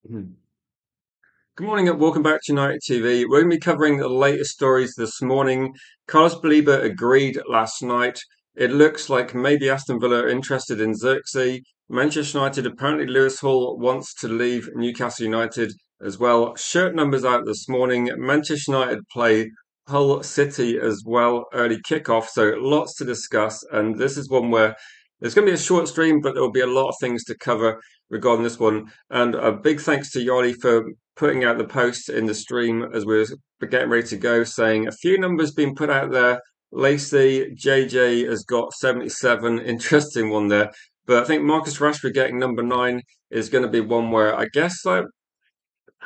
Mhm. Good morning and welcome back to United TV. We're going to be covering the latest stories this morning. Carlos BALEBA agreed last night. It looks like maybe Aston Villa are interested in Xerxes. Manchester United, apparently Lewis Hall wants to leave Newcastle United as well. Shirt numbers out this morning. Manchester United play Hull City as well, early kickoff. So lots to discuss. And this is one where there's going to be a short stream, but there will be a lot of things to cover regarding this one. And a big thanks to Yoli for putting out the post in the stream as we were getting ready to go, saying a few numbers being put out there. Lacey, JJ has got 77, interesting one there. But I think Marcus Rashford getting number 9 is going to be one where I guess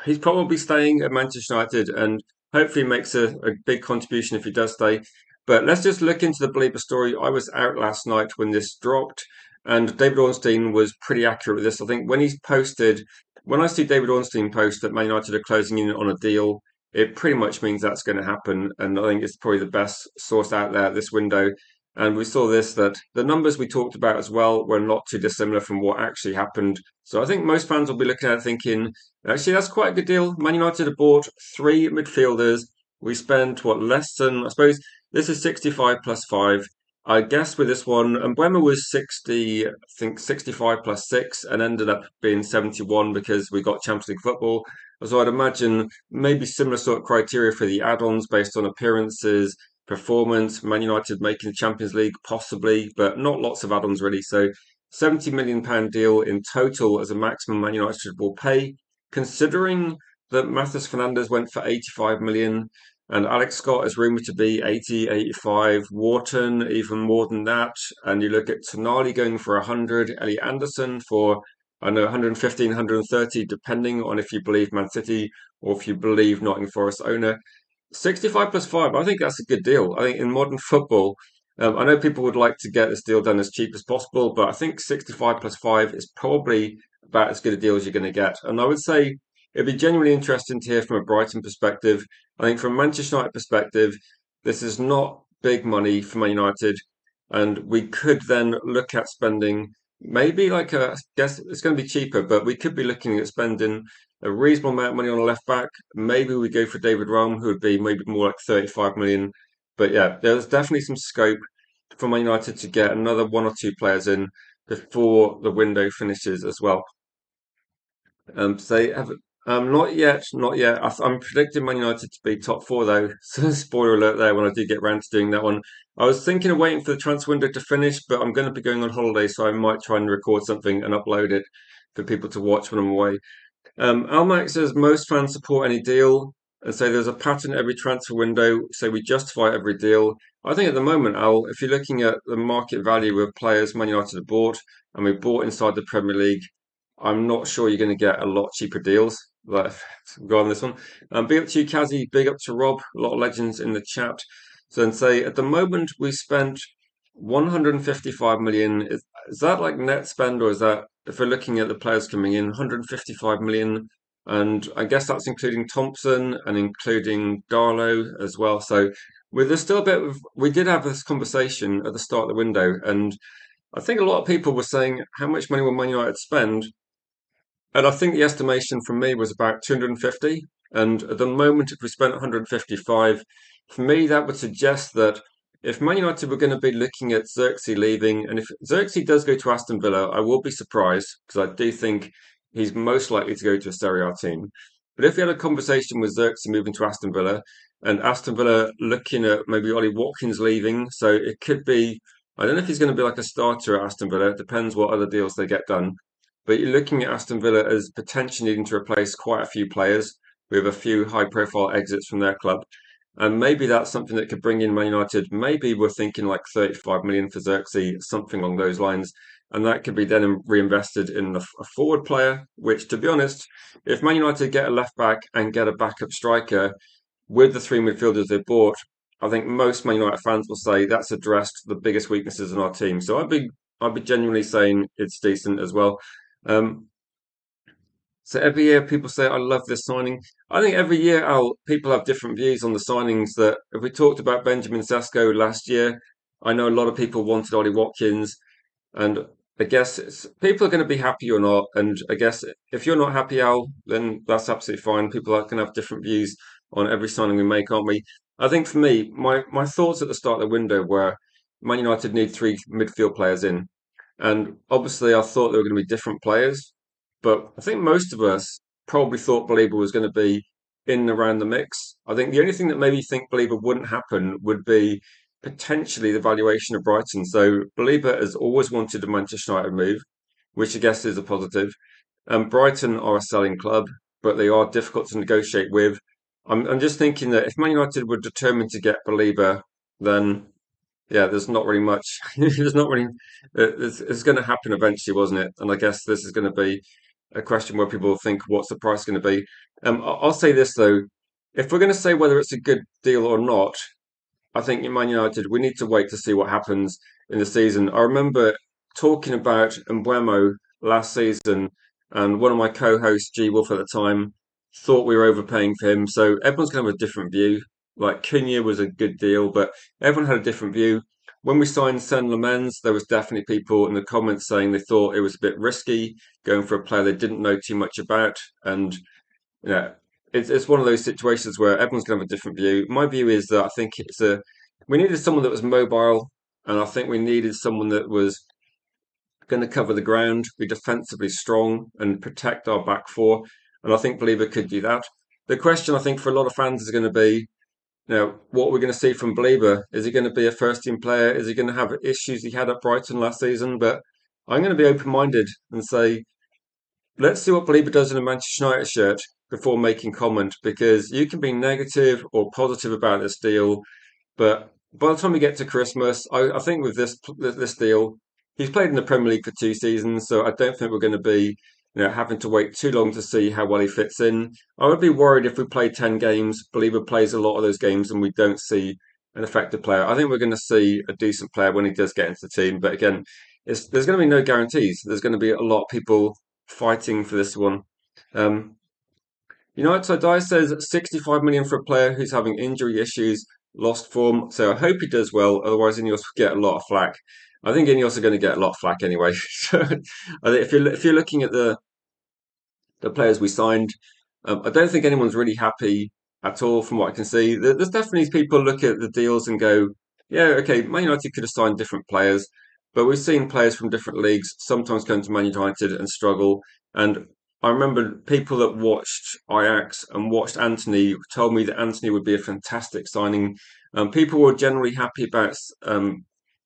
he's probably staying at Manchester United and hopefully makes a big contribution if he does stay. But let's just look into the Belieber story. I was out last night when this dropped, and David Ornstein was pretty accurate with this. I think when he's posted, when I see David Ornstein post that Man United are closing in on a deal, it pretty much means that's going to happen. And I think it's probably the best source out there at this window. And we saw this that the numbers we talked about as well were not too dissimilar from what actually happened. So I think most fans will be looking at it thinking, actually, that's quite a good deal. Man United have bought 3 midfielders. We spent what, less than, I suppose this is 65 plus 5. I guess with this one, and Bremer was 60, I think 65 plus 6, and ended up being 71 because we got Champions League football. So I'd imagine maybe similar sort of criteria for the add-ons based on appearances, performance, Man United making the Champions League possibly, but not lots of add-ons really. So £70 million deal in total as a maximum Man United will pay, considering that Matheus Fernandes went for 85 million and Alex Scott is rumoured to be 80, 85, Wharton even more than that, and you look at Tonali going for 100, Elliot Anderson for I don't know 115, 130, depending on if you believe Man City or if you believe Nottingham Forest owner. 65 plus 5, I think that's a good deal. I think in modern football, I know people would like to get this deal done as cheap as possible, but I think 65 plus 5 is probably about as good a deal as you're going to get. And I would say it'd be genuinely interesting to hear from a Brighton perspective. I think from a Manchester United perspective, this is not big money for Man United. And we could then look at spending maybe I guess it's going to be cheaper, but we could be looking at spending a reasonable amount of money on a left back. Maybe we go for David Raum, who would be maybe more like 35 million. But yeah, there's definitely some scope for Man United to get another 1 or 2 players in before the window finishes as well. So they have not yet, not yet. I'm predicting Man United to be top 4 though. So spoiler alert there when I do get round to doing that one. I was thinking of waiting for the transfer window to finish, but I'm going to be going on holiday, so I might try and record something and upload it for people to watch when I'm away. Almac says most fans support any deal and say there's a pattern every transfer window, so we justify every deal. I think at the moment, Al, if you're looking at the market value of players Man United have bought, and we bought inside the Premier League, I'm not sure you're going to get a lot cheaper deals. Like, go on this one. Big up to you, Kazi. Big up to Rob. A lot of legends in the chat. So, and say at the moment we spent 155 million. Is that like net spend, or is that if we're looking at the players coming in, 155 million? And I guess that's including Thompson and including Darlow as well. So, with there's still a bit of we did have this conversation at the start of the window, and I think a lot of people were saying how much money will Man United spend, and I think the estimation from me was about 250. And at the moment, if we spent 155, for me, that would suggest that if Man United were going to be looking at Xerxes leaving, and if Xerxes does go to Aston Villa, I will be surprised because I do think he's most likely to go to a Serie A team. But if we had a conversation with Xerxes moving to Aston Villa, and Aston Villa looking at maybe Ollie Watkins leaving, so it could be, I don't know if he's going to be like a starter at Aston Villa, it depends what other deals they get done. But you're looking at Aston Villa as potentially needing to replace quite a few players with a few high-profile exits from their club. And maybe that's something that could bring in Man United. Maybe we're thinking like 35 million for Xerxes, something along those lines. And that could be then reinvested in a forward player, which, to be honest, if Man United get a left back and get a backup striker with the 3 midfielders they bought, I think most Man United fans will say that's addressed the biggest weaknesses in our team. So I'd be genuinely saying it's decent as well. Um, so every year people say, I love this signing. I think every year, Al, people have different views on the signings. That if we talked about Benjamin Sesko last year, I know a lot of people wanted Ollie Watkins, and I guess people are going to be happy or not, and I guess if you're not happy, Al, then that's absolutely fine. People are going to have different views on every signing we make, aren't we? I think for me, my thoughts at the start of the window were Man United need three midfield players in, and obviously I thought there were going to be different players, but I think most of us probably thought Belieber was going to be in and around the mix. I think the only thing that made me think Belieber wouldn't happen would be potentially the valuation of Brighton. So Belieber has always wanted a Manchester United move, which I guess is a positive. Brighton are a selling club, but they are difficult to negotiate with. I'm just thinking that if Man United were determined to get Belieber, then yeah, there's not really much. There's not really. It's going to happen eventually, wasn't it? And I guess this is going to be a question where people think, what's the price going to be? I'll say this though: if we're going to say whether it's a good deal or not, I think in Man United, we need to wait to see what happens in the season. I remember talking about Mbeumo last season, and one of my co-hosts, G Wolf at the time, thought we were overpaying for him. So everyone's going to have a different view. Like Cunha was a good deal, but everyone had a different view. When we signed Sen Lamens, there was definitely people in the comments saying they thought it was a bit risky going for a player they didn't know too much about, and yeah, it's one of those situations where everyone's going to have a different view. My view is that I think we needed someone that was mobile, and I think we needed someone that was going to cover the ground, be defensively strong, and protect our back four. And I think Believer could do that. The question I think for a lot of fans is going to be, what we're going to see from Believer. Is he going to be a first team player? Is he going to have issues he had at Brighton last season? But I'm going to be open minded and say let's see what Belieber does in a Manchester United shirt before making comment, because you can be negative or positive about this deal, but by the time we get to Christmas, I think with this deal, he's played in the Premier League for 2 seasons, so I don't think we're going to be having to wait too long to see how well he fits in. I would be worried if we play 10 games, Belieber plays a lot of those games, and we don't see an effective player. I think we're going to see a decent player when he does get into the team, but again, there's going to be no guarantees. There's going to be a lot of people fighting for this one. Um, United Todai says 65 million for a player who's having injury issues, lost form. So I hope he does well. Otherwise, Ineos will get a lot of flack. I think Ineos are going to get a lot of flack anyway. So I think if you're looking at the players we signed, I don't think anyone's really happy at all from what I can see. There's definitely people look at the deals and go, yeah, okay, Man United could have signed different players, but we've seen players from different leagues sometimes come to Man United and struggle. And I remember people that watched Ajax and watched Anthony told me that Anthony would be a fantastic signing. People were generally happy about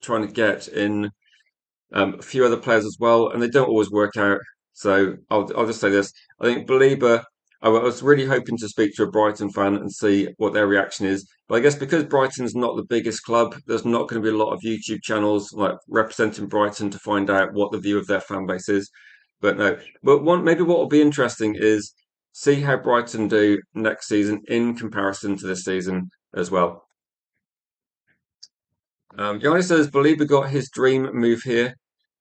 trying to get in a few other players as well, and they don't always work out. So I'll just say this: I think Belieber. I was really hoping to speak to a Brighton fan and see what their reaction is. But I guess because Brighton's not the biggest club, there's not going to be a lot of YouTube channels like representing Brighton to find out what the view of their fan base is. But no, but maybe what will be interesting is see how Brighton do next season in comparison to this season as well. Guy says Belieber got his dream move here.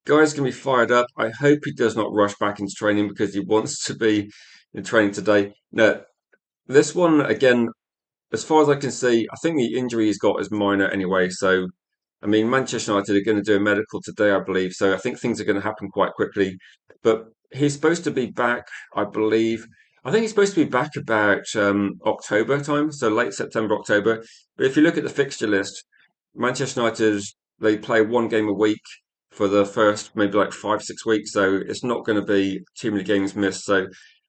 Guy's going to be fired up. I hope he does not rush back into training because he wants to be in training today. No, this one, again, as far as I can see, I think the injury he's got is minor anyway. So, I mean, Manchester United are going to do a medical today, I believe. So I think things are going to happen quite quickly. But he's supposed to be back, I believe. I think he's supposed to be back about October time, so late September, October. But if you look at the fixture list, Manchester United, they play one game a week for the first maybe like 5, 6 weeks. So it's not going to be too many games missed. So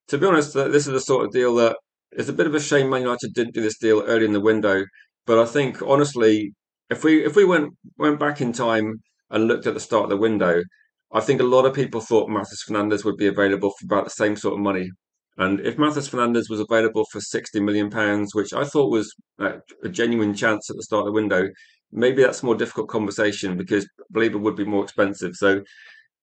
to be honest, this is the sort of deal that it's a bit of a shame Man United didn't do this deal early in the window. But I think honestly, if we went back in time and looked at the start of the window, I think a lot of people thought Matheus Fernandes would be available for about the same sort of money. And if Matheus Fernandes was available for £60 million, which I thought was a genuine chance at the start of the window, maybe that's a more difficult conversation because Belieber would be more expensive. So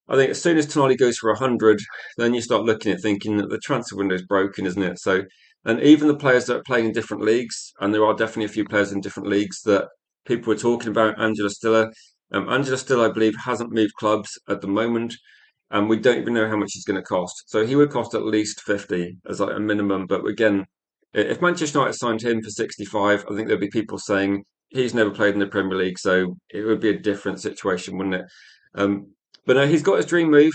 I think as soon as Tonali goes for 100, then you start looking at thinking that the transfer window is broken, isn't it? So, and even the players that are playing in different leagues, and there are definitely a few players in different leagues that people were talking about. Angela Stiller, Angela Stiller, I believe, hasn't moved clubs at the moment, and we don't even know how much he's going to cost. So he would cost at least 50 as like a minimum. But again, if Manchester United signed him for 65, I think there'd be people saying he's never played in the Premier League, so it would be a different situation, wouldn't it? Um, But no, he's got his dream move.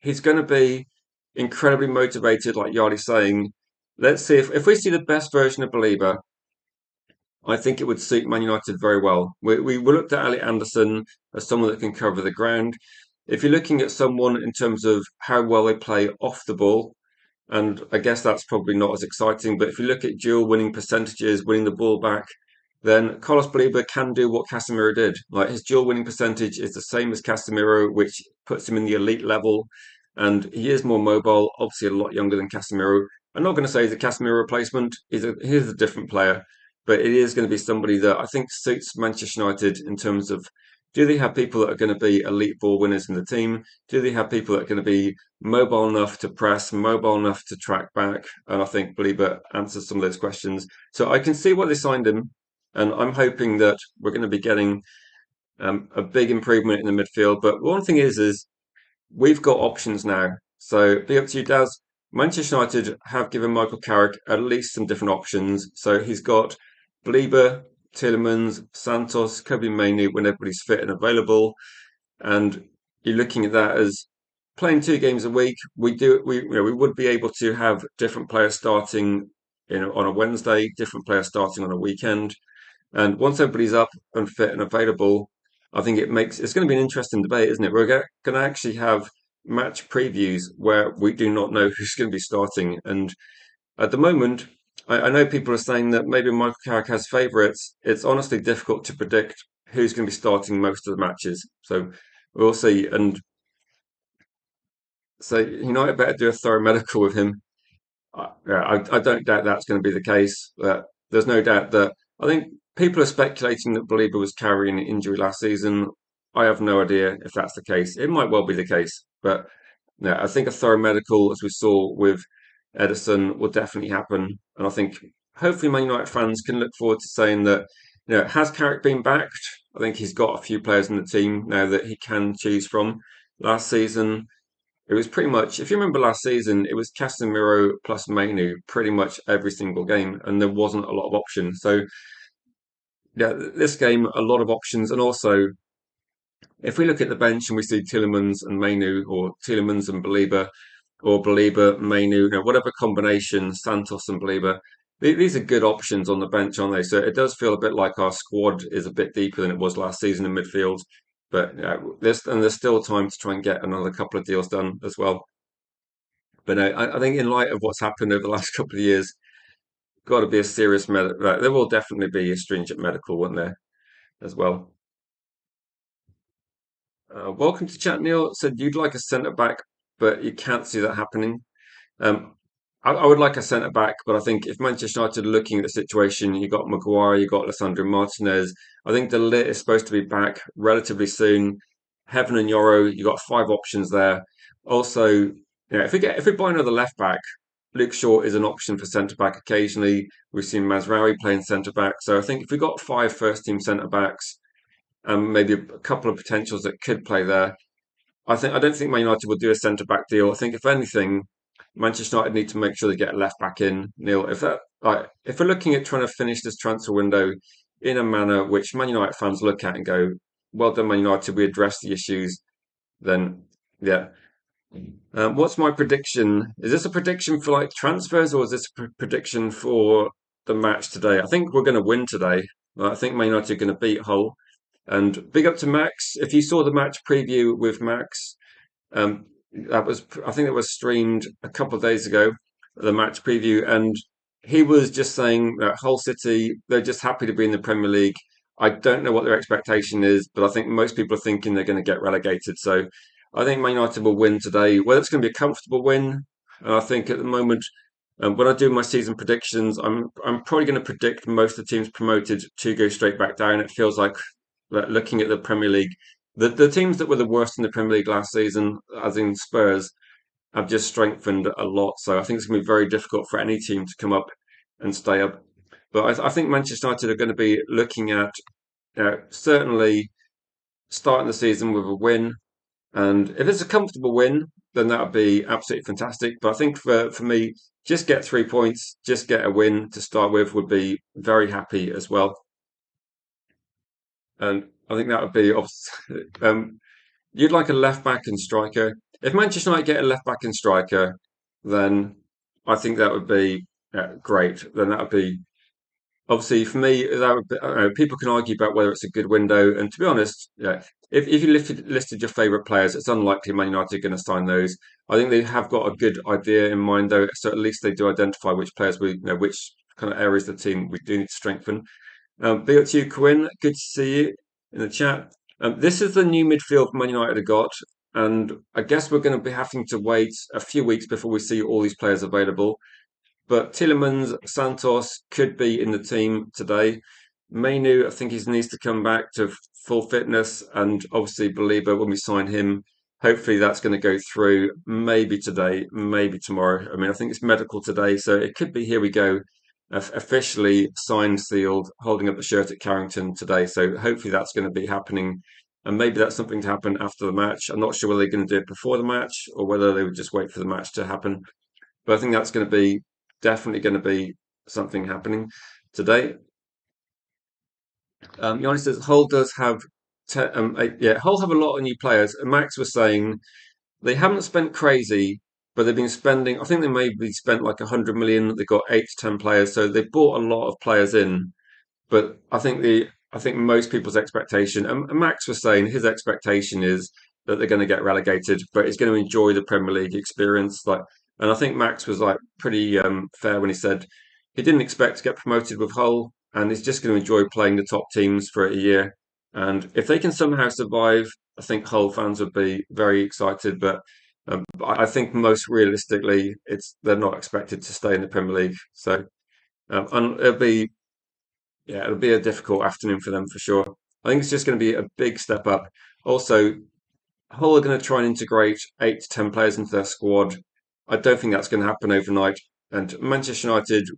He's going to be incredibly motivated, like Yardi's saying. Let's see if we see the best version of Belieber. I think it would suit Man United very well. We looked at Elliot Anderson as someone that can cover the ground. If you're looking at someone in terms of how well they play off the ball, and I guess that's probably not as exciting. But if you look at dual winning percentages, winning the ball back, then Carlos Baleba can do what Casemiro did. Like his dual winning percentage is the same as Casemiro, which puts him in the elite level. And he is more mobile, obviously a lot younger than Casemiro. I'm not going to say he's a Casemiro replacement. He's a different player, but it is going to be somebody that I think suits Manchester United in terms of do they have people that are going to be elite ball winners in the team? Do they have people that are going to be mobile enough to press, mobile enough to track back? And I think Belieber answers some of those questions. So I can see why they signed him, and I'm hoping that we're going to be getting a big improvement in the midfield. But one thing is we've got options now. So big up to you, Daz. Manchester United have given Michael Carrick at least some different options. So he's got Belieber, Tielemans, Santos, Kobe Mainoo when everybody's fit and available. And you're looking at that as playing 2 games a week. We would be able to have different players starting on a Wednesday, different players starting on a weekend. And once everybody's up and fit and available, I think it's going to be an interesting debate, isn't it? We're going to actually have match previews where we do not know who's going to be starting. And at the moment, I know people are saying that maybe Michael Carrick has favourites. It's honestly difficult to predict who's going to be starting most of the matches. So we'll see. And so United better do a thorough medical with him. I don't doubt that's going to be the case. But there's no doubt that I think people are speculating that Belieber was carrying an injury last season. I have no idea if that's the case. It might well be the case, but yeah, I think a thorough medical, as we saw with Edison, will definitely happen. And I think hopefully Man United fans can look forward to saying that, has Carrick been backed? I think he's got a few players in the team now that he can choose from. Last season, it was pretty much, if you remember last season, it was Casemiro plus Mainoo pretty much every single game, and there wasn't a lot of options. So, yeah, this game, a lot of options. And also, if we look at the bench and we see Tielemans and Mainoo, or Tielemans and Belieber, or Belieber, Mainoo, whatever combination, Santos and Belieber, these are good options on the bench, aren't they? So it does feel a bit like our squad is a bit deeper than it was last season in midfield. But there's still time to try and get another couple of deals done as well. But no, I think in light of what's happened over the last couple of years, got to be a serious medical. There will definitely be a stringent medical, won't there, as well? Welcome to chat, Neil. Said you'd like a centre back, but you can't see that happening. Um, I would like a centre back, but I think if Manchester United are looking at the situation, you got Maguire, you got Lissandro Martinez. I think De Ligt is supposed to be back relatively soon. Heaven and Yoro, you got 5 options there. Also, if we buy another left back, Luke Shaw is an option for centre back occasionally. We've seen Mazraoui playing centre back, so I think if we got 5 first team centre backs and maybe a couple of potentials that could play there, I don't think Man United will do a centre back deal. I think if anything, Manchester United need to make sure they get a left back in. Neil, if we're looking at trying to finish this transfer window in a manner which Man United fans look at and go, "Well done, Man United, we addressed the issues," then yeah. What's my prediction? Is this a prediction for like transfers, or is this a prediction for the match today? I think we're going to win today. I think Man United are going to beat Hull. And big up to Max. If you saw the match preview with Max, I think it was streamed a couple of days ago, the match preview, and he was just saying that Hull City, they're just happy to be in the Premier League. I don't know what their expectation is, but I think most people are thinking they're going to get relegated. So I think Man United will win today. Whether it's going to be a comfortable win, I think at the moment, when I do my season predictions, I'm probably going to predict most of the teams promoted to go straight back down. It feels like looking at the Premier League, the teams that were the worst in the Premier League last season, as in Spurs, have just strengthened a lot. So I think it's going to be very difficult for any team to come up and stay up. But I think Manchester United are going to be looking at certainly starting the season with a win. And if it's a comfortable win, then that would be absolutely fantastic. But I think for me, just get 3 points, just get a win to start with would be very happy as well. And I think that would be you'd like a left back and striker. If Manchester United get a left back and striker, then I think that would be great. Then that would be obviously for me. That would be, I don't know, people can argue about whether it's a good window, and to be honest, yeah, if you listed your favourite players, it's unlikely Man United are going to sign those. I think they have got a good idea in mind though, so at least they do identify which players which kind of areas of the team we do need to strengthen. Big up to you, Quinn. Good to see you in the chat. This is the new midfield Man United have got, and I guess we're going to be having to wait a few weeks before we see all these players available. But Tielemans, Santos could be in the team today. Mainu, I think he needs to come back to full fitness, and obviously Baleba when we sign him. Hopefully that's going to go through maybe today, maybe tomorrow. I mean, I think it's medical today, so it could be here we go, officially signed, sealed, holding up the shirt at Carrington today. So hopefully that's going to be happening, and maybe that's something to happen after the match. I'm not sure whether they're going to do it before the match or whether they would just wait for the match to happen. But I think that's going to be definitely going to be something happening today. Yanni says Hull does have, yeah, Hull have a lot of new players. And Max was saying they haven't spent crazy, but they've been spending. I think they maybe spent like 100 million. They've got 8 to 10 players, so they've bought a lot of players in. But I think most people's expectation, and Max was saying his expectation is that they're going to get relegated, but he's going to enjoy the Premier League experience. Like, and I think Max was like pretty fair when he said he didn't expect to get promoted with Hull, and he's just going to enjoy playing the top teams for a year. And if they can somehow survive, I think Hull fans would be very excited. But I think most realistically, it's they're not expected to stay in the Premier League. So and it'll be a difficult afternoon for them for sure. I think it's just going to be a big step up. Also, Hull are going to try and integrate 8 to 10 players into their squad. I don't think that's going to happen overnight. And Manchester United,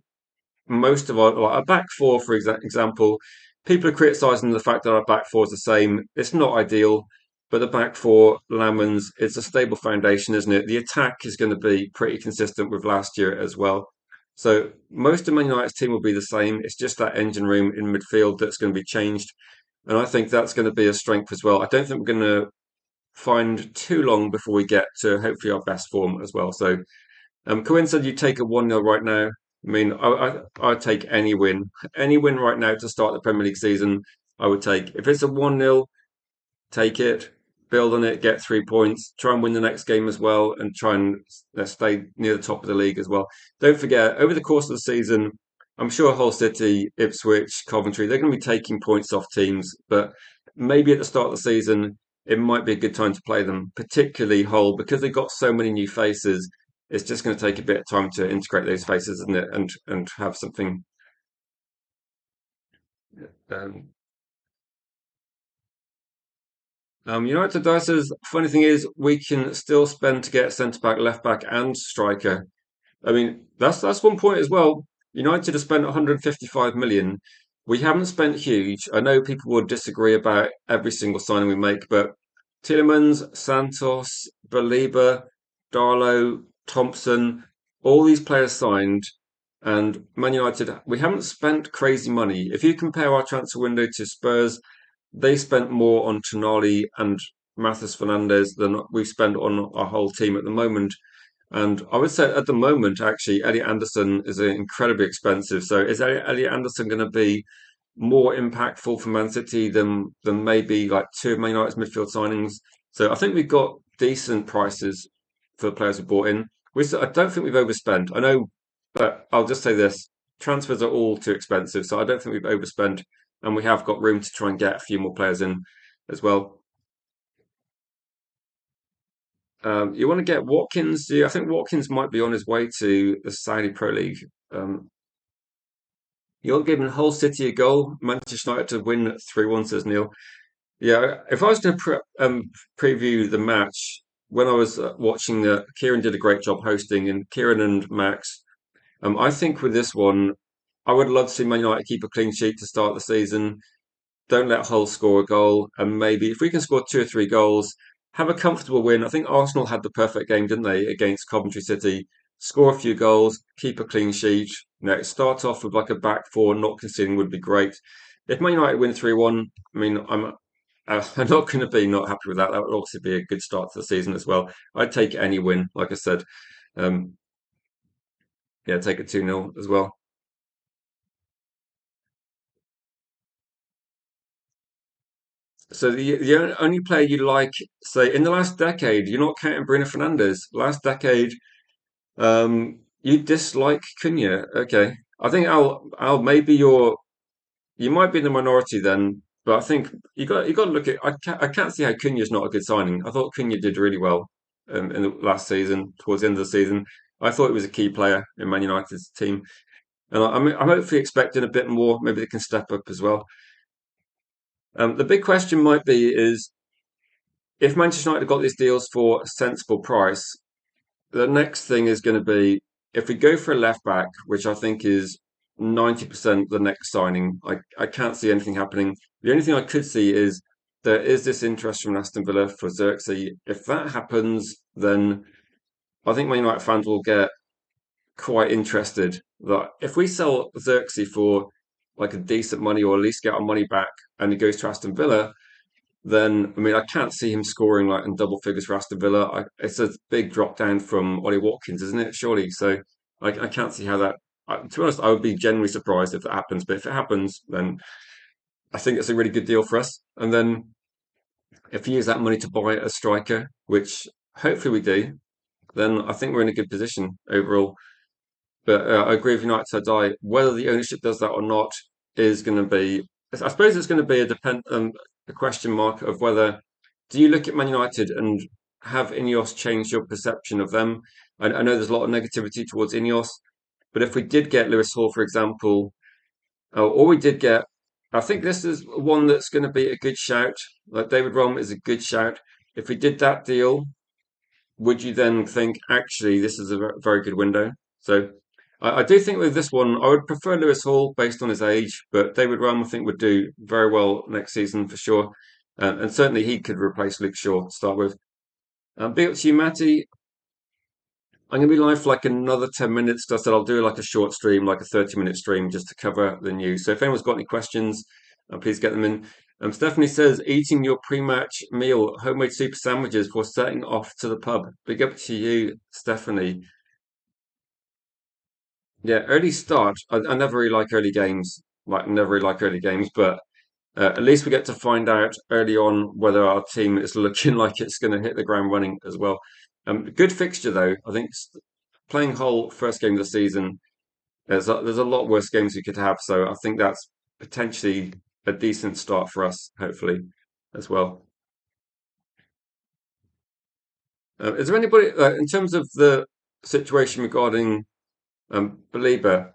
most of our back four, for example, people are criticising the fact that our back four is the same. It's not ideal, but the back four, Lamans, it's a stable foundation, isn't it? The attack is going to be pretty consistent with last year as well. So most of Man United's team will be the same. It's just that engine room in midfield that's going to be changed. And I think that's going to be a strength as well. I don't think we're going to find too long before we get to hopefully our best form as well. So Corinne said you take a 1-0 right now. I mean, I'd take any win right now to start the Premier League season. I would take if it's a 1-0, take it, build on it, get 3 points, try and win the next game as well, and try and stay near the top of the league as well. Don't forget, over the course of the season, I'm sure Hull City, Ipswich, Coventry, they're going to be taking points off teams, but maybe at the start of the season, it might be a good time to play them, particularly Hull, because they've got so many new faces. It's just going to take a bit of time to integrate those faces, isn't it? And have something. Um, United Dice's funny thing is we can still spend to get centre back, left back, and striker. I mean, that's one point as well. United have spent 155 million. We haven't spent huge. I know people would disagree about every single signing we make, but Tielemans, Santos, Baleba, Darlow, Thompson, all these players signed, and Man United, we haven't spent crazy money. If you compare our transfer window to Spurs, they spent more on Tonali and Matheus Fernandes than we've spent on our whole team at the moment. And I would say at the moment, actually, Elliot Anderson is incredibly expensive. So is Elliot Anderson going to be more impactful for Man City than maybe like two of Man United's midfield signings? So I think we've got decent prices for the players we bought in. I don't think we've overspent. I know, but I'll just say this: transfers are all too expensive. So I don't think we've overspent, and we have got room to try and get a few more players in as well. You want to get Watkins? Yeah, I think Watkins might be on his way to the Saudi Pro League. Um, you're giving Hull City a goal. Manchester United to win 3-1, says Neil. Yeah, if I was going to preview the match, when I was watching, Kieran did a great job hosting, and Kieran and Max. I think with this one, I would love to see Man United keep a clean sheet to start the season. Don't let Hull score a goal, and maybe if we can score 2 or 3 goals, have a comfortable win. I think Arsenal had the perfect game, didn't they, against Coventry City? Score a few goals, keep a clean sheet. Start off with like a back four, not conceding would be great. If Man United win 3-1, I mean, I'm I'm not going to be not happy with that. That would obviously be a good start to the season as well. I'd take any win, like I said. Um, yeah, take it 2-0 as well. So the only player you like, say, in the last decade, you're not counting Bruno Fernandes. Last decade, you dislike Cunha. Okay, I think I'll maybe you might be in the minority then, but I think you got to look at. I can't see how Cunha's not a good signing. I thought Cunha did really well in the last season, towards the end of the season. I thought he was a key player in Man United's team, and I'm hopefully expecting a bit more. Maybe they can step up as well. The big question might be is if Manchester United got these deals for a sensible price, the next thing is going to be if we go for a left back, which I think is 90% the next signing. I can't see anything happening. The only thing I could see is there is this interest from Aston Villa for Xerxes. If that happens, then I think Man United fans will get quite interested. That if we sell Xerxes for like a decent money or at least get our money back and he goes to Aston Villa, then I mean I can't see him scoring like in double figures for Aston Villa. It's a big drop down from Ollie Watkins, isn't it? Surely, so I can't see how that. To be honest, I would be genuinely surprised if that happens. But if it happens, then I think it's a really good deal for us. And then if we use that money to buy a striker, which hopefully we do, then I think we're in a good position overall. But I agree with United to die. Whether the ownership does that or not is going to be, I suppose it's going to be a question mark of whether do you look at Man United and have Ineos changed your perception of them? I know there's a lot of negativity towards Ineos, but if we did get Lewis Hall, for example, or we did get, I think this is one that's going to be a good shout. Like David Rom is a good shout. If we did that deal, would you then think actually this is a very good window? So I do think with this one, I would prefer Lewis Hall based on his age, but David Rama I think would do very well next season for sure, and certainly he could replace Luke Shaw to start with. Big up to you, Matty. I'm going to be live for like another 10 minutes because I said I'll do like a short stream, like a 30-minute stream just to cover the news. So if anyone's got any questions, please get them in. Stephanie says, eating your pre-match meal, homemade super sandwiches before setting off to the pub. Big up to you, Stephanie. Yeah, early start. I never really like early games. Like, never really like early games, but at least we get to find out early on whether our team is looking like it's going to hit the ground running as well. Good fixture though. I think playing Hull first game of the season. There's a lot worse games we could have, so I think that's potentially a decent start for us, hopefully, as well. Is there anybody in terms of the situation regarding BALEBA?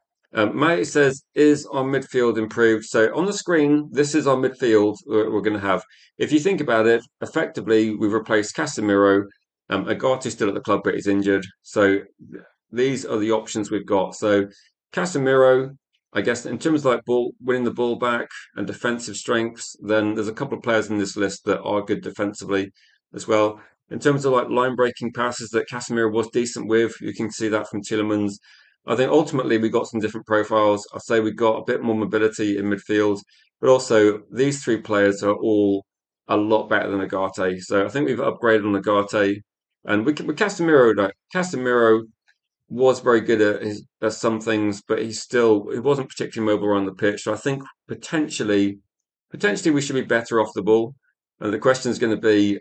Mate says, is our midfield improved? So on the screen, this is our midfield we're going to have. If you think about it, effectively, we've replaced Casemiro. Agate's still at the club, but he's injured. So these are the options we've got. So Casemiro, I guess, in terms of like winning the ball back and defensive strengths, then there's a couple of players in this list that are good defensively as well. In terms of like line breaking passes that Casemiro was decent with, you can see that from Tielemans. I think ultimately we got some different profiles. I'd say we got a bit more mobility in midfield, but also these three players are all a lot better than Agate. So I think we've upgraded on Agate, and with Casemiro, like Casemiro was very good at some things, but he wasn't particularly mobile around the pitch. So I think potentially we should be better off the ball. And the question is going to be,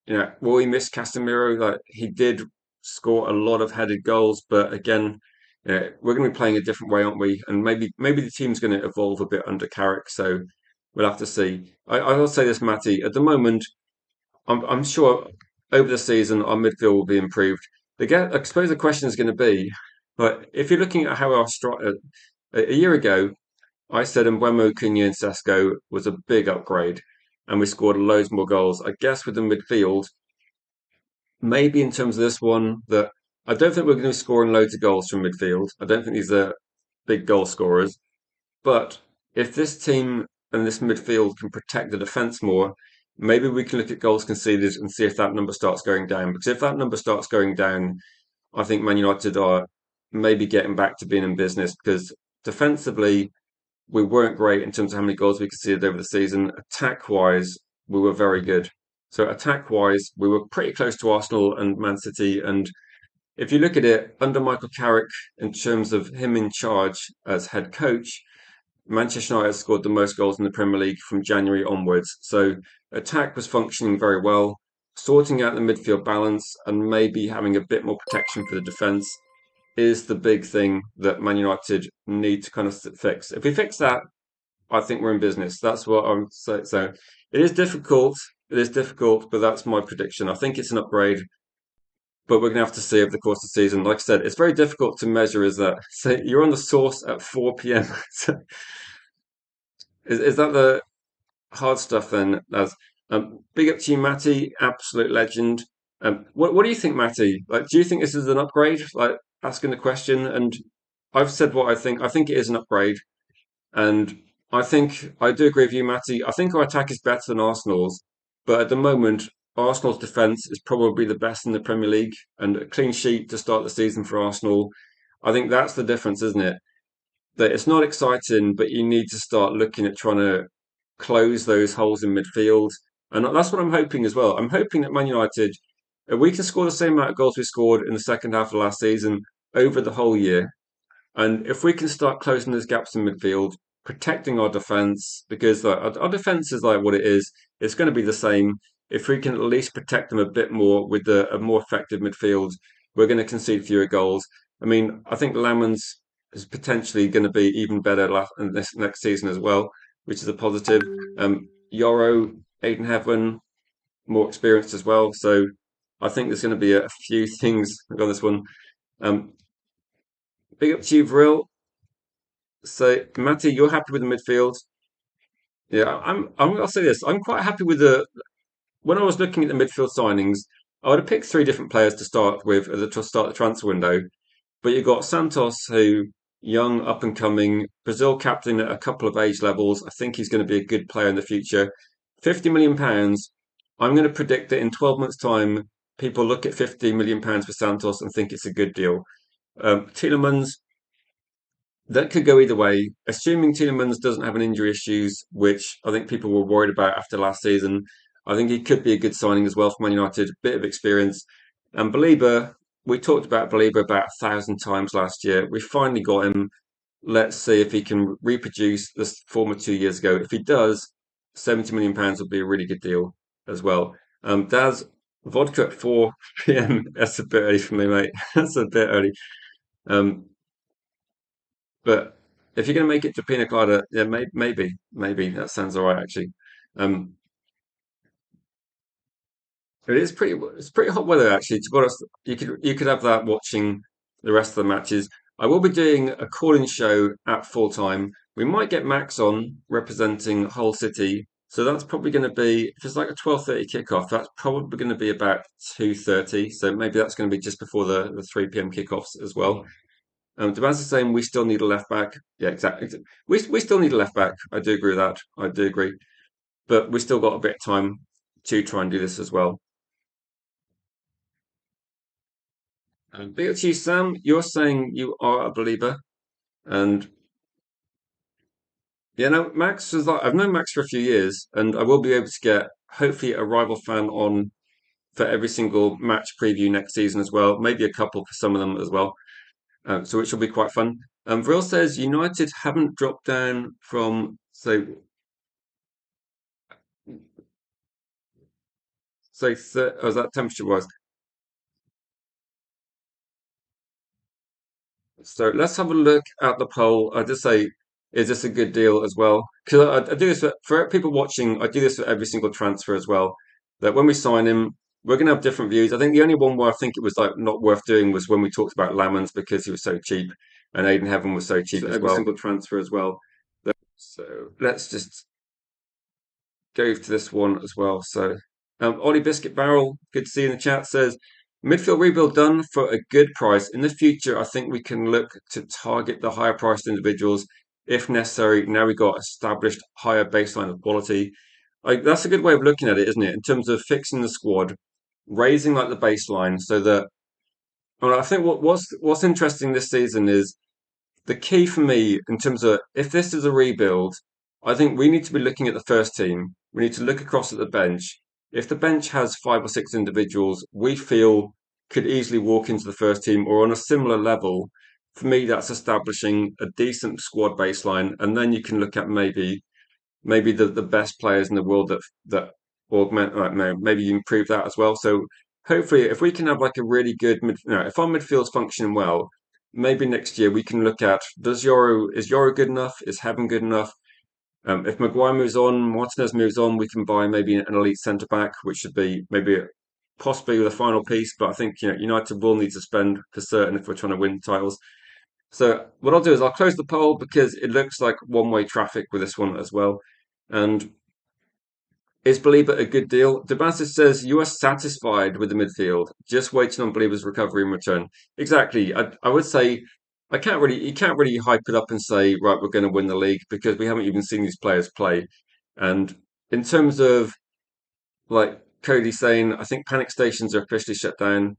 will we miss Casemiro? Like he did score a lot of headed goals, but again, we're going to be playing a different way, aren't we? And maybe the team's going to evolve a bit under Carrick. So we'll have to see. I will say this, Matty. At the moment, I'm sure over the season our midfield will be improved. I suppose the question is going to be, but if you're looking at how our a year ago, I said Mbeumo, Cunha, and Sesko was a big upgrade, and we scored loads more goals. I guess with the midfield, maybe in terms of this one, that I don't think we're going to be scoring loads of goals from midfield. I don't think these are big goal scorers. But if this team and this midfield can protect the defence more, maybe we can look at goals conceded and see if that number starts going down. Because if that number starts going down, I think Man United are maybe getting back to being in business because defensively, we weren't great in terms of how many goals we conceded over the season. Attack wise, we were very good. So attack-wise, we were pretty close to Arsenal and Man City. And if you look at it under Michael Carrick, in terms of him in charge as head coach, Manchester United scored the most goals in the Premier League from January onwards. So attack was functioning very well, sorting out the midfield balance and maybe having a bit more protection for the defence is the big thing that Man United need to kind of fix. If we fix that, I think we're in business. That's what I'm saying. So it is difficult. It is difficult, but that's my prediction. I think it's an upgrade, but we're going to have to see over the course of the season. Like I said, it's very difficult to measure. Is that so? You're on the source at 4 p.m. Is that the hard stuff then? As big up to you, Matty, absolute legend. What do you think, Matty? Like, do you think this is an upgrade? Like asking the question, and I've said what I think. I think it is an upgrade. And I think I do agree with you, Matty. I think our attack is better than Arsenal's, but at the moment, Arsenal's defence is probably the best in the Premier League, and a clean sheet to start the season for Arsenal. I think that's the difference, isn't it? That it's not exciting, but you need to start looking at trying to close those holes in midfield, and that's what I'm hoping as well. I'm hoping that Man United, if we can score the same amount of goals we scored in the second half of last season over the whole year, and if we can start closing those gaps in midfield, protecting our defence, because our defence is like what it is, it's going to be the same. If we can at least protect them a bit more with a more effective midfield, we're going to concede fewer goals. I mean, I think Lamans is potentially going to be even better in this next season as well, which is a positive. Yoro, Aiden Heaven, more experienced as well. So I think there's going to be a few things on this one. Um, Big up to you, Vril. So, Matty, you're happy with the midfield? Yeah, I'll say this. I'm quite happy with the. When I was looking at the midfield signings, I would have picked three different players to start with to start the transfer window. But you've got Santos, who young, up and coming, Brazil captain at a couple of age levels. I think he's going to be a good player in the future. £50 million. I'm going to predict that in 12 months' time, people look at £50 million for Santos and think it's a good deal. Tielemans, that could go either way. Assuming Tielemans doesn't have an injury issues, which I think people were worried about after last season, I think he could be a good signing as well for Man United. A bit of experience. And BALEBA, we talked about BALEBA about 1,000 times last year. We finally got him. Let's see if he can reproduce this form of 2 years ago. If he does, £70 million would be a really good deal as well. Daz, vodka at 4 p.m. That's a bit early for me, mate. That's a bit early. Um, but if you're going to make it to pina colada, yeah, maybe that sounds all right actually. Um, it's pretty hot weather actually. To be honest, you could have that watching the rest of the matches. I will be doing a call-in show at full time. We might get Max on representing Hull City, so that's probably going to be if it's like a 12:30 kickoff. That's probably going to be about 2:30. So maybe that's going to be just before the 3 p.m. kickoffs as well. Debans is saying we still need a left back. Yeah, exactly. We still need a left back. I do agree with that. I do agree. But we still got a bit of time to try and do this as well. Big up to you, Sam. You're saying you are a believer. And yeah, no, Max is like I've known Max for a few years, and I will be able to get hopefully a rival fan on for every single match preview next season as well. Maybe a couple for some of them as well. So which will be quite fun. Vril says United haven't dropped down from as that temperature was. So let's have a look at the poll. I just say, is this a good deal as well? Because I do this for people watching. I do this for every single transfer as well. That when we sign him, we're going to have different views. I think the only one where I think it was like not worth doing was when we talked about Lamans because he was so cheap, and Aiden Heaven was so cheap as every single transfer as well. So let's just go to this one as well. So, Ollie Biscuit Barrel, good to see you in the chat, says midfield rebuild done for a good price. In the future, I think we can look to target the higher priced individuals if necessary. Now we got established higher baseline of quality. Like that's a good way of looking at it, isn't it? In terms of fixing the squad, raising like the baseline, so that. Well, I think what's interesting this season is the key for me in terms of if this is a rebuild. I think we need to be looking at the first team we need to look across at the bench. If the bench has 5 or 6 individuals we feel could easily walk into the first team or on a similar level, for me, that's establishing a decent squad baseline, and then you can look at maybe the best players in the world that augment, like, maybe you improve that as well. So hopefully, if we can have like a really good if our midfield's functioning well, maybe next year we can look at is Euro good enough? Is Heaven good enough? If Maguire moves on, Martinez moves on, we can buy maybe an elite centre back, which should be maybe possibly the final piece. But I think United will need to spend for certain if we're trying to win titles. So what I'll do is I'll close the poll because it looks like one-way traffic with this one as well. And is Belieber a good deal? Debasis says you are satisfied with the midfield, just waiting on Belieber's recovery and return. Exactly. I would say you can't really hype it up and say, right, we're going to win the league because we haven't even seen these players play. And in terms of like Cody saying, I think panic stations are officially shut down.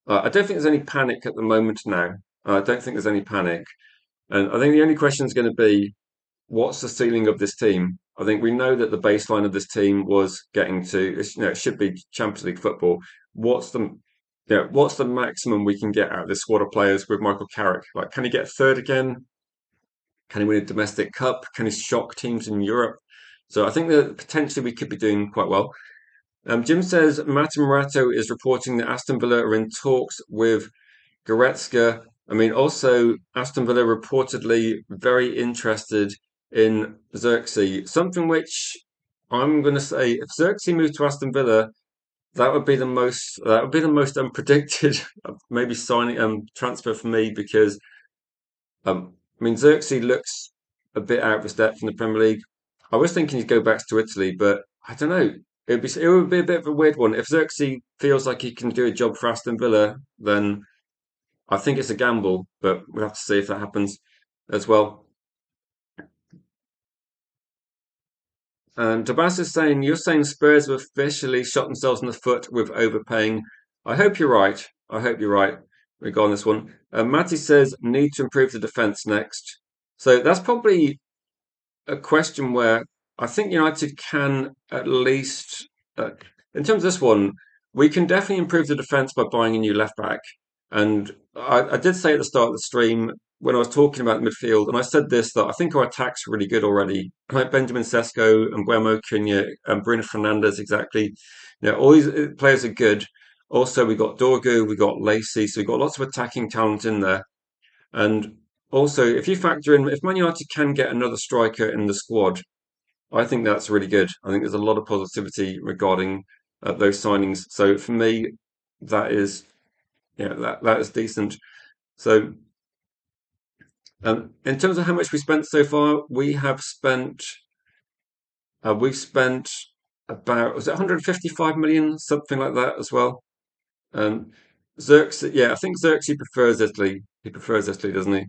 I don't think there's any panic at the moment now. I don't think there's any panic. And I think the only question is going to be, what's the ceiling of this team? I think we know that the baseline of this team was getting to, it should be Champions League football. What's the, what's the maximum we can get out of this squad of players with Michael Carrick? Like, can he get third again? Can he win a domestic cup? Can he shock teams in Europe? So I think that potentially we could be doing quite well. Jim says Matt Murato is reporting that Aston Villa are in talks with Goretzka. I mean, also Aston Villa reportedly very interested in Xerxes, something which I'm going to say, if Xerxes moved to Aston Villa, that would be the most unpredicted maybe signing transfer for me because I mean Xerxes looks a bit out of his depth in the Premier League. I was thinking he'd go back to Italy, but I don't know. It would be a bit of a weird one. If Xerxes feels like he can do a job for Aston Villa, then I think it's a gamble, but we'll have to see if that happens as well. And Tabas is saying, you're saying Spurs have officially shot themselves in the foot with overpaying. I hope you're right. I hope you're right regarding this one. Matty says, need to improve the defence next. So that's probably a question where I think United can at least, in terms of this one, we can definitely improve the defence by buying a new left back. And I did say at the start of the stream when I was talking about midfield, and I said this that I think our attack's really good already. Like Benjamin Sesko and Guillermo Cunha and Bruno Fernandes, exactly. All these players are good. Also, we got Dorgu, we got Lacey, so we've got lots of attacking talent in there. And also, if you factor in, if Man United can get another striker in the squad, I think that's really good. I think there's a lot of positivity regarding those signings. So for me, that is that is decent. So in terms of how much we spent so far, we've spent about was it 155 million, something like that as well. Um, I think Xerxes prefers Italy. He prefers Italy, doesn't he?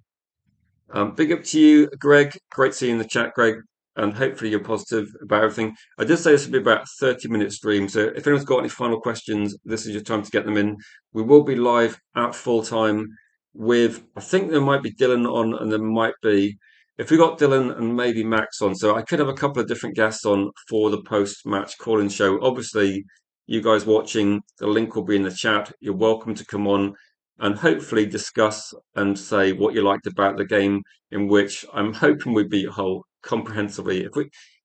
Big up to you, Greg. Great seeing the chat, Greg. And hopefully you're positive about everything. I did say this would be about a 30-minute stream. So if anyone's got any final questions, this is your time to get them in. We will be live at full time with, I think there might be Dylan on and there might be, if we got Dylan and maybe Max on. So I could have a couple of different guests on for the post-match call-in show. Obviously, you guys watching, the link will be in the chat. You're welcome to come on and hopefully discuss and say what you liked about the game, in which I'm hoping we beat Hull comprehensively.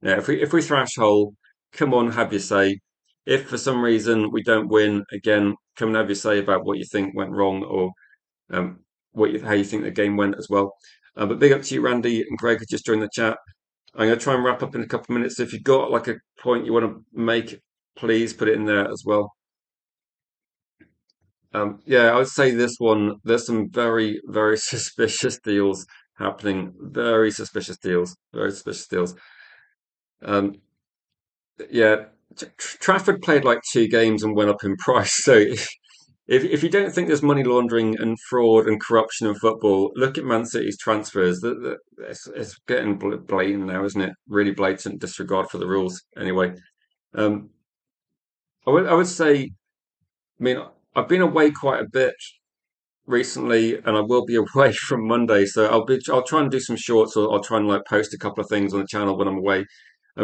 If we thrash Hull, come on, have your say. If for some reason we don't win, again, come and have your say about what you think went wrong or how you think the game went as well. But big up to you, Randy and Greg, who just joined the chat. I'm going to try and wrap up in a couple of minutes. So if you've got like a point you want to make, please put it in there as well. Yeah, I would say this one, there's some very, very suspicious deals happening. Very suspicious deals. Very suspicious deals. Um, yeah, Trafford played like 2 games and went up in price. So if you don't think there's money laundering and fraud and corruption in football, look at Man City's transfers. It's getting blatant now, isn't it? Really blatant disregard for the rules. Anyway, um, I would say, I mean, I've been away quite a bit recently, and I will be away from Monday. So I'll try and do some shorts, or I'll try and like post a couple of things on the channel when I'm away.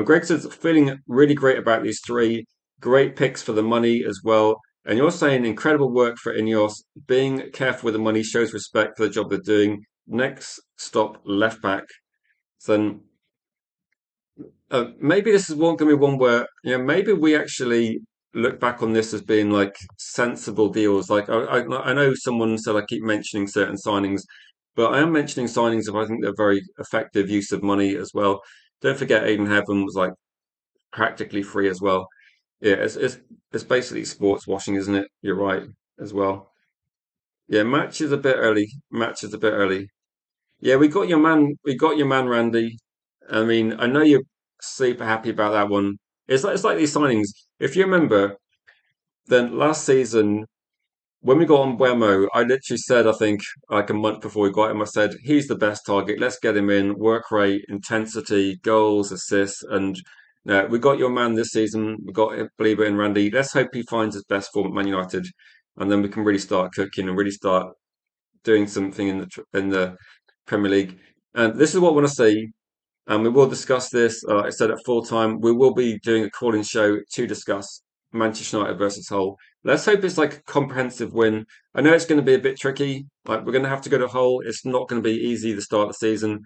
Greg says feeling really great about these three. Great picks for the money as well. And you're saying incredible work for Ineos. Being careful with the money shows respect for the job they're doing. Next stop, left back. Then maybe this is one going to be one where maybe we actually look back on this as being like sensible deals. Like I know someone said I keep mentioning certain signings, but I am mentioning signings if I think they're very effective use of money as well. Don't forget Aiden Heaven was like practically free as well. Yeah, it's basically sports washing, isn't it? You're right as well. Yeah, match is a bit early. Match is a bit early. Yeah, we got your man. We got your man, Randy. I mean, I know you're super happy about that one. It's like these signings. If you remember, then last season when we got on Wemo, I literally said, I think like a month before we got him, I said he's the best target. Let's get him in. Work rate, intensity, goals, assists, and we got your man this season. We got Belieber in Randy. Let's hope he finds his best form at Man United, and then we can really start cooking and really start doing something in the Premier League. And this is what I want to see. And we will discuss this. I said at full time, we will be doing a call-in show to discuss Manchester United versus Hull. Let's hope it's like a comprehensive win. I know it's going to be a bit tricky. Like we're going to have to go to Hull. It's not going to be easy to start the season.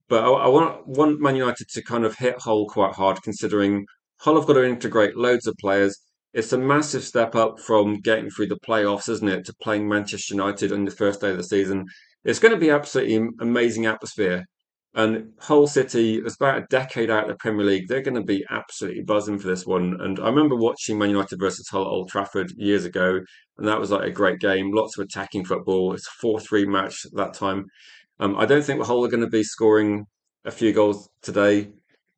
But I want Man United to kind of hit Hull quite hard, considering Hull have got to integrate loads of players. It's a massive step up from getting through the playoffs, isn't it, to playing Manchester United on the first day of the season. It's going to be absolutely amazing atmosphere. And Hull City is about a decade out of the Premier League. They're going to be absolutely buzzing for this one. And I remember watching Man United versus Hull at Old Trafford years ago, and that was like a great game. Lots of attacking football. It's a 4-3 match at that time. I don't think Hull are going to be scoring a few goals today,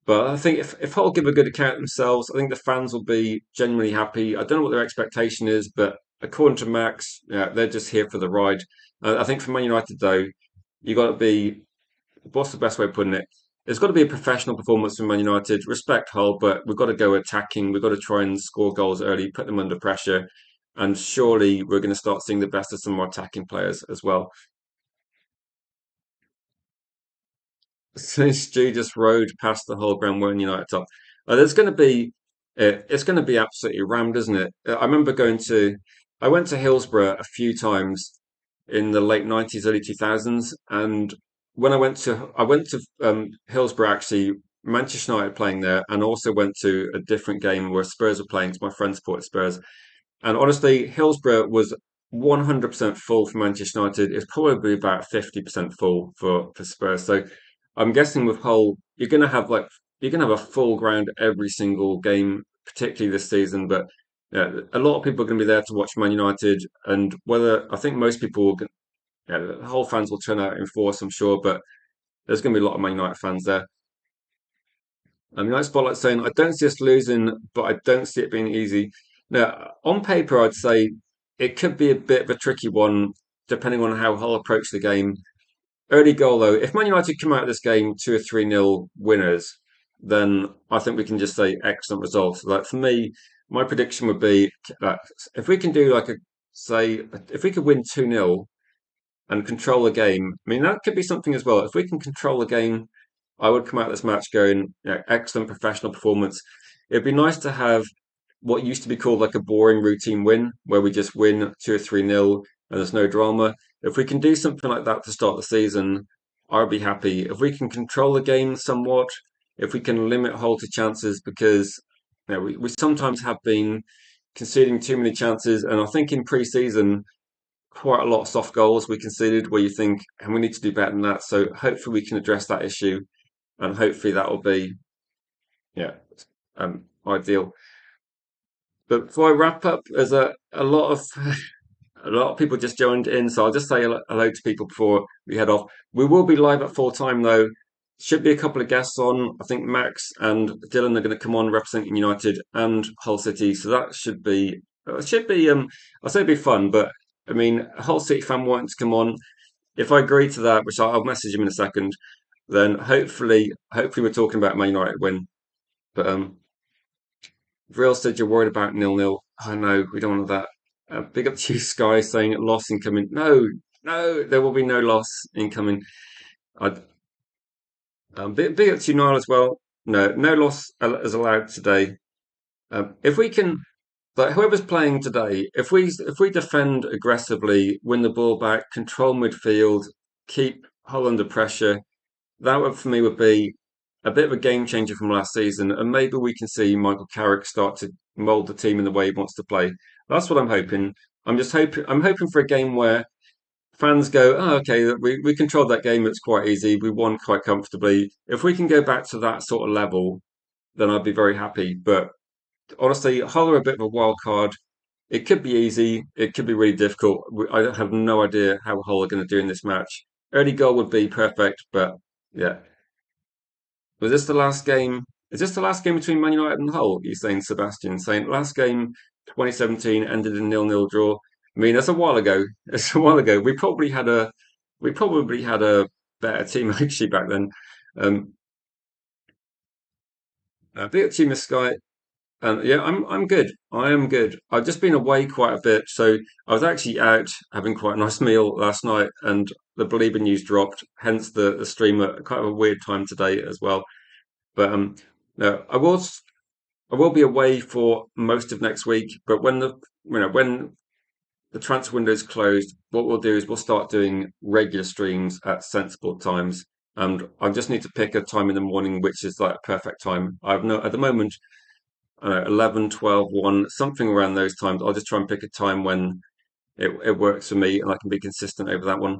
but I think if Hull give a good account of themselves, I think the fans will be genuinely happy. I don't know what their expectation is, but according to Max, yeah, they're just here for the ride. I think for Man United, though, you got to be what's the best way of putting it? It's got to be a professional performance from Man United. Respect Hull, but we've got to go attacking. We've got to try and score goals early, put them under pressure, and surely we're going to start seeing the best of some more attacking players as well. Since Stu just rode past the whole ground wearing United top, there's going to be it's going to be absolutely rammed, isn't it? I remember I went to Hillsborough a few times in the late 90s, early 2000s, and when I went to Hillsborough actually, Manchester United playing there, and also went to a different game where Spurs were playing. 'Cause my friend supported Spurs, and honestly, Hillsborough was 100% full for Manchester United. It's probably about 50% full for Spurs. So I'm guessing with Hull, you're gonna have a full ground every single game, particularly this season. But yeah, a lot of people are going to be there to watch Man United, and whether I think most people, yeah, the whole fans will turn out in force, I'm sure. But there's going to be a lot of Man United fans there. I mean, like Spotlight saying, I don't see us losing, but I don't see it being easy. Now, on paper, I'd say it could be a bit of a tricky one, depending on how Hull approach the game. Early goal, though, if Man United come out of this game 2 or 3-0 winners, then I think we can just say excellent results. Like for me, my prediction would be that if we can do if we could win 2-0 and control the game. I mean, that could be something as well. If we can control the game, I would come out of this match going, excellent professional performance. It'd be nice to have what used to be called like a boring routine win, where we just win 2 or 3-0 and there's no drama. If we can do something like that to start the season, I'd be happy. If we can control the game somewhat, if we can limit Hull to chances, because we sometimes have been conceding too many chances, and I think in pre-season quite a lot of soft goals we conceded where you think, and we need to do better than that. So hopefully we can address that issue, and hopefully that will be yeah ideal. But before I wrap up, there's a lot of a lot of people just joined in, so I'll just say hello to people before we head off. We will be live at full time though. Should be a couple of guests on. I think Max and Dylan are going to come on representing United and Hull City, so that should be I'll say it'd be fun. But I mean, a Hull City fan wanting to come on. If I agree to that, which I'll message him in a second, then hopefully we're talking about Man United win. But Real said you're worried about 0-0. I know we don't want that. Big up to you, Sky, saying loss incoming. No, no, there will be no loss incoming. I'd, big up to you, Niall, as well. no loss is allowed today. If we can, like whoever's playing today, if we defend aggressively, win the ball back, control midfield, keep Hull under pressure, that would for me would be a bit of a game changer from last season, and maybe we can see Michael Carrick start to mould the team in the way he wants to play. That's what I'm hoping. I'm hoping for a game where fans go, oh, okay, we controlled that game. It's quite easy. We won quite comfortably. If we can go back to that sort of level, then I'd be very happy. But honestly, Hull are a bit of a wild card. It could be easy. It could be really difficult. I have no idea how Hull are going to do in this match. Early goal would be perfect, but yeah. Was this the last game? Is this the last game between Man United and Hull? You're saying, Sebastian, saying last game 2017 ended in 0-0 draw. I mean, that's a while ago. It's a while ago. We probably had a better team actually back then. Um, big up to you, Miss Sky. Yeah, I'm good. I am good. I've just been away quite a bit, so I was actually out having quite a nice meal last night, and the Belieber news dropped. Hence the stream at kind of a weird time today as well. But no, I will be away for most of next week. But when the transfer window is closed, what we'll do is we'll start doing regular streams at sensible times. And I just need to pick a time in the morning, which is like a perfect time. I've no at the moment, I don't know, 11, 12, 1, something around those times. I'll just try and pick a time when it works for me and I can be consistent over that one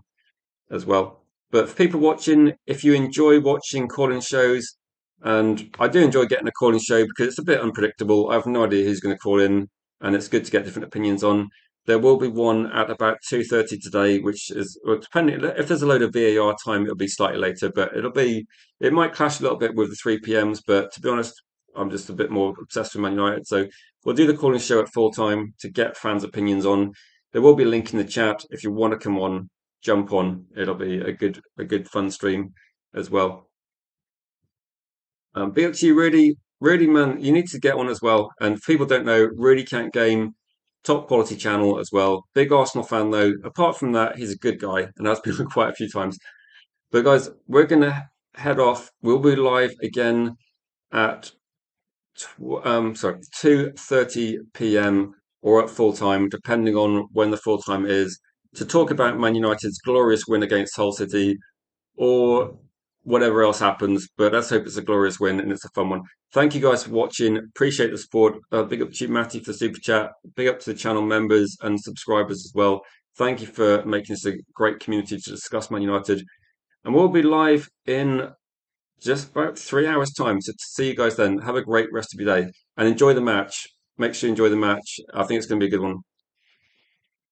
as well. But for people watching, if you enjoy watching call-in shows, and I do enjoy getting a call-in show because it's a bit unpredictable. I have no idea who's going to call in, and it's good to get different opinions on. There will be one at about 2:30 today, which is well, depending if there's a load of VAR time, it'll be slightly later, but it might clash a little bit with the 3 p.m.s. But to be honest, I'm just a bit more obsessed with Man United, so we'll do the call-in show at full time to get fans' opinions on. There will be a link in the chat if you want to come on, jump on. It'll be a good fun stream as well. Big up to you, Rudy. Rudy, man, you need to get on as well. And if people don't know, Rudy Can't Game, top quality channel as well. Big Arsenal fan though. Apart from that, he's a good guy, and that's been on quite a few times. But guys, we're gonna head off. We'll be live again at 2:30 p.m. or at full time, depending on when the full time is, to talk about Man United's glorious win against Hull City or whatever else happens. But let's hope it's a glorious win and it's a fun one. Thank you guys for watching. Appreciate the support. Big up to you, Matty, for the super chat. Big up to the channel members and subscribers as well. Thank you for making this a great community to discuss Man United. And we'll be live in just about 3 hours' time. So to see you guys then. Have a great rest of your day and enjoy the match. Make sure you enjoy the match. I think it's going to be a good one.